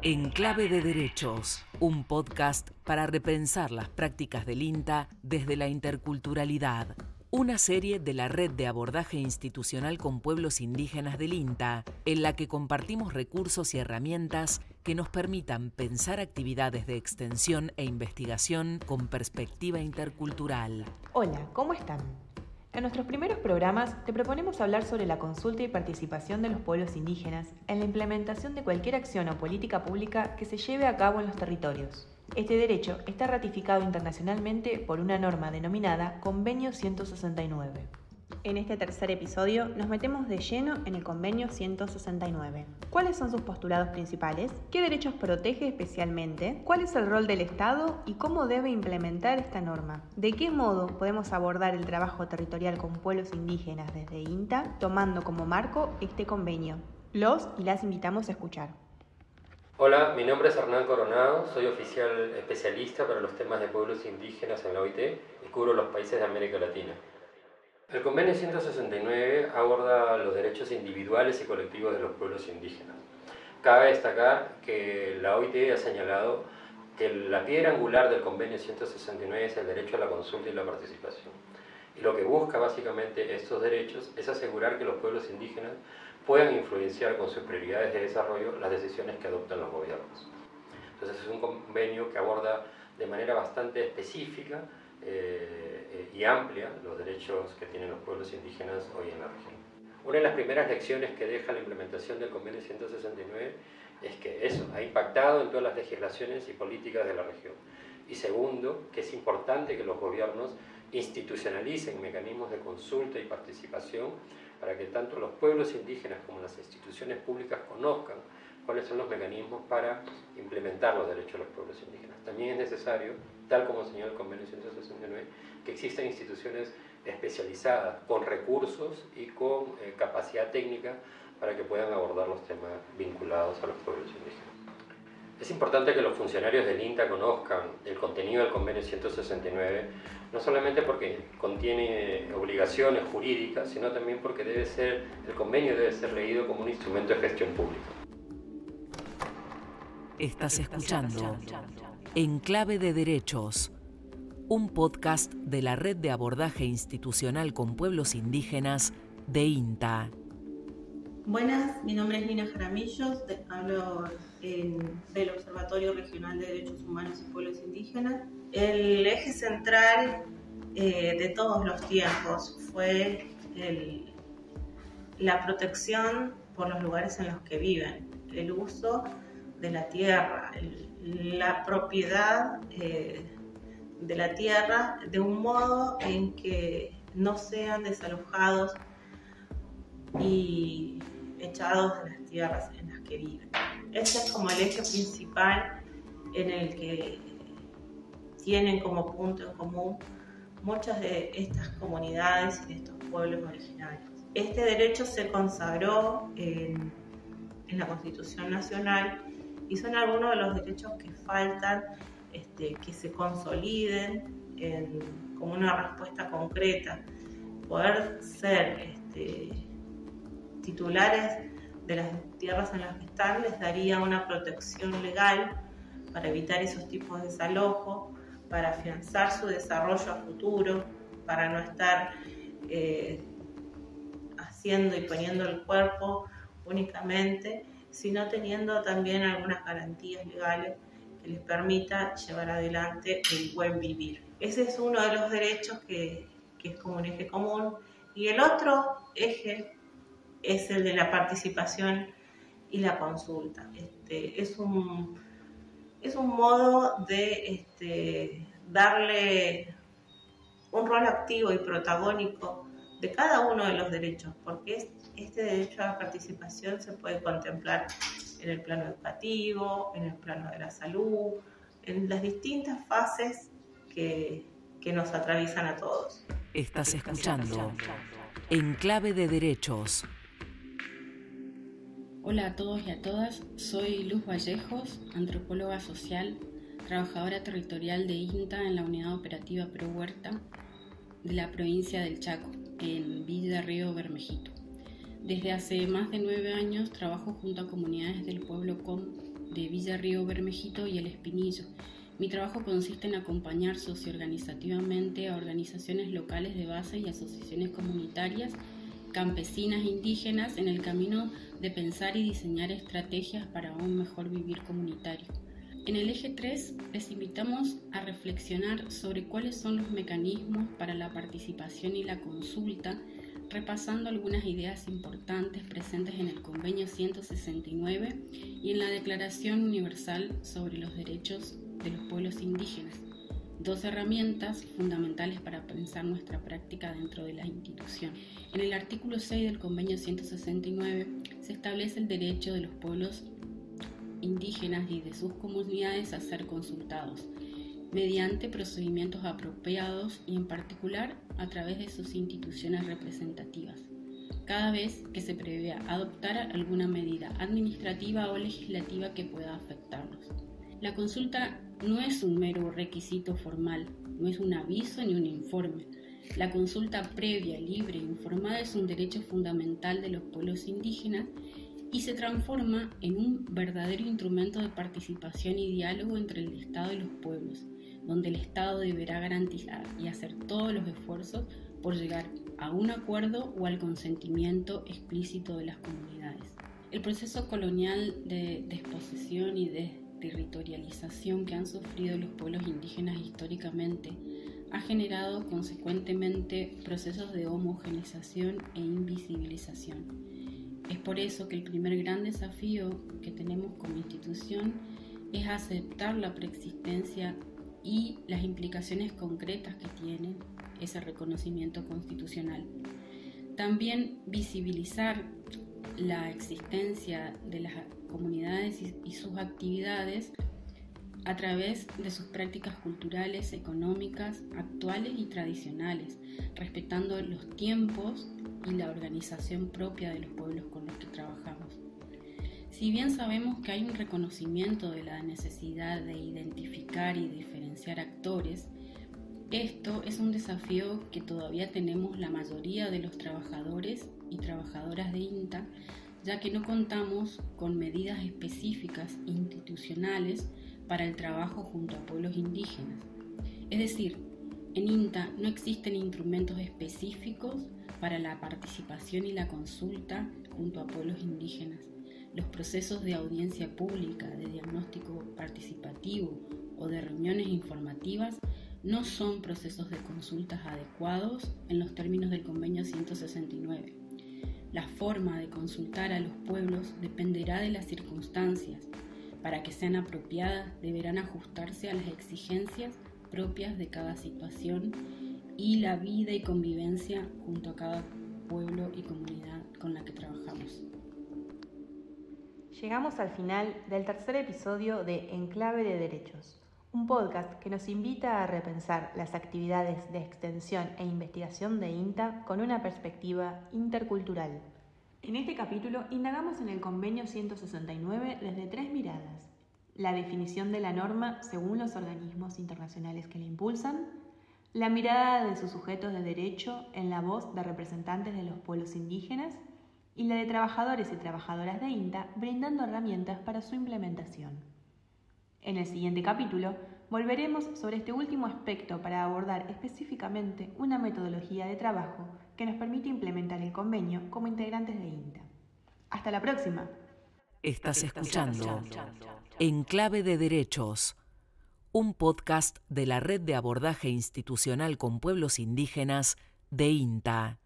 En Clave de Derechos, un podcast para repensar las prácticas del INTA desde la interculturalidad. Una serie de la Red de Abordaje Institucional con Pueblos Indígenas del INTA, en la que compartimos recursos y herramientas que nos permitan pensar actividades de extensión e investigación con perspectiva intercultural. Hola, ¿cómo están? En nuestros primeros programas te proponemos hablar sobre la consulta y participación de los pueblos indígenas en la implementación de cualquier acción o política pública que se lleve a cabo en los territorios. Este derecho está ratificado internacionalmente por una norma denominada Convenio 169. En este tercer episodio nos metemos de lleno en el Convenio 169. ¿Cuáles son sus postulados principales? ¿Qué derechos protege especialmente? ¿Cuál es el rol del Estado y cómo debe implementar esta norma? ¿De qué modo podemos abordar el trabajo territorial con pueblos indígenas desde INTA, tomando como marco este convenio? Los y las invitamos a escuchar. Hola, mi nombre es Hernán Coronado, soy oficial especialista para los temas de pueblos indígenas en la OIT y cubro los países de América Latina. El Convenio 169 aborda los derechos individuales y colectivos de los pueblos indígenas. Cabe destacar que la OIT ha señalado que la piedra angular del Convenio 169 es el derecho a la consulta y la participación. Y lo que busca básicamente estos derechos es asegurar que los pueblos indígenas puedan influenciar con sus prioridades de desarrollo las decisiones que adoptan los gobiernos. Entonces es un convenio que aborda de manera bastante específica y amplia los derechos que tienen los pueblos indígenas hoy en la región. Una de las primeras lecciones que deja la implementación del Convenio 169 es que eso ha impactado en todas las legislaciones y políticas de la región. Y segundo, que es importante que los gobiernos institucionalicen mecanismos de consulta y participación para que tanto los pueblos indígenas como las instituciones públicas conozcan cuáles son los mecanismos para implementar los derechos de los pueblos indígenas. También es necesario, tal como señala el Convenio 169, que existan instituciones especializadas con recursos y con capacidad técnica para que puedan abordar los temas vinculados a los pueblos indígenas. Es importante que los funcionarios del INTA conozcan el contenido del Convenio 169, no solamente porque contiene obligaciones jurídicas, sino también porque el convenio debe ser leído como un instrumento de gestión pública. Estás escuchando En Clave de Derechos, un podcast de la Red de Abordaje Institucional con Pueblos Indígenas de INTA. Buenas, mi nombre es Nina Jaramillos, hablo del Observatorio Regional de Derechos Humanos y Pueblos Indígenas. El eje central de todos los tiempos fue la protección por los lugares en los que viven, el uso de la tierra, la propiedad de la tierra de un modo en que no sean desalojados y echados de las tierras en las que viven. Ese es como el eje principal en el que tienen como punto en común muchas de estas comunidades y de estos pueblos originarios. Este derecho se consagró en la Constitución Nacional y son algunos de los derechos que faltan que se consoliden como una respuesta concreta. Poder ser titulares de las tierras en las que están les daría una protección legal para evitar esos tipos de desalojo, para afianzar su desarrollo a futuro, para no estar haciendo y poniendo el cuerpo únicamente, sino teniendo también algunas garantías legales que les permita llevar adelante el buen vivir. Ese es uno de los derechos que es como un eje común. Y el otro eje es el de la participación y la consulta. Es un modo de darle un rol activo y protagónico de cada uno de los derechos, porque este derecho a la participación se puede contemplar en el plano educativo, en el plano de la salud, en las distintas fases que nos atraviesan a todos. Estás escuchando En Clave de Derechos. Hola a todos y a todas, soy Luz Vallejos, antropóloga social, trabajadora territorial de INTA en la Unidad Operativa Pro Huerta de la provincia del Chaco, en Villa Río Bermejito. Desde hace más de 9 años trabajo junto a comunidades del pueblo Com de Villa Río Bermejito y El Espinillo. Mi trabajo consiste en acompañar socioorganizativamente a organizaciones locales de base y asociaciones comunitarias, campesinas e indígenas en el camino de pensar y diseñar estrategias para un mejor vivir comunitario. En el eje 3 les invitamos a reflexionar sobre cuáles son los mecanismos para la participación y la consulta, repasando algunas ideas importantes presentes en el Convenio 169 y en la Declaración Universal sobre los Derechos de los Pueblos Indígenas, dos herramientas fundamentales para pensar nuestra práctica dentro de la institución. En el artículo 6 del Convenio 169 se establece el derecho de los pueblos indígenas y de sus comunidades a ser consultados mediante procedimientos apropiados y en particular a través de sus instituciones representativas, cada vez que se prevea adoptar alguna medida administrativa o legislativa que pueda afectarlos. La consulta no es un mero requisito formal, no es un aviso ni un informe. La consulta previa, libre e informada es un derecho fundamental de los pueblos indígenas y se transforma en un verdadero instrumento de participación y diálogo entre el Estado y los pueblos, donde el Estado deberá garantizar y hacer todos los esfuerzos por llegar a un acuerdo o al consentimiento explícito de las comunidades. El proceso colonial de desposesión y de territorialización que han sufrido los pueblos indígenas históricamente ha generado consecuentemente procesos de homogeneización e invisibilización. Es por eso que el primer gran desafío que tenemos como institución es aceptar la preexistencia y las implicaciones concretas que tiene ese reconocimiento constitucional. También visibilizar la existencia de las comunidades y sus actividades a través de sus prácticas culturales, económicas, actuales y tradicionales, respetando los tiempos y la organización propia de los pueblos con los que trabajamos. Si bien sabemos que hay un reconocimiento de la necesidad de identificar y diferenciar actores, esto es un desafío que todavía tenemos la mayoría de los trabajadores y trabajadoras de INTA, ya que no contamos con medidas específicas institucionales para el trabajo junto a pueblos indígenas. Es decir, en INTA no existen instrumentos específicos para la participación y la consulta junto a pueblos indígenas. Los procesos de audiencia pública, de diagnóstico participativo o de reuniones informativas no son procesos de consultas adecuados en los términos del Convenio 169. La forma de consultar a los pueblos dependerá de las circunstancias. Para que sean apropiadas, deberán ajustarse a las exigencias propias de cada situación y la vida y convivencia junto a cada pueblo y comunidad con la que trabajamos. Llegamos al final del tercer episodio de Enclave de Derechos, un podcast que nos invita a repensar las actividades de extensión e investigación de INTA con una perspectiva intercultural. En este capítulo indagamos en el Convenio 169 desde tres miradas: la definición de la norma según los organismos internacionales que la impulsan, la mirada de sus sujetos de derecho en la voz de representantes de los pueblos indígenas y la de trabajadores y trabajadoras de INTA brindando herramientas para su implementación. En el siguiente capítulo volveremos sobre este último aspecto para abordar específicamente una metodología de trabajo que nos permite implementar el convenio como integrantes de INTA. ¡Hasta la próxima! Estás escuchando Enclave de Derechos, un podcast de la Red de Abordaje Institucional con Pueblos Indígenas de INTA.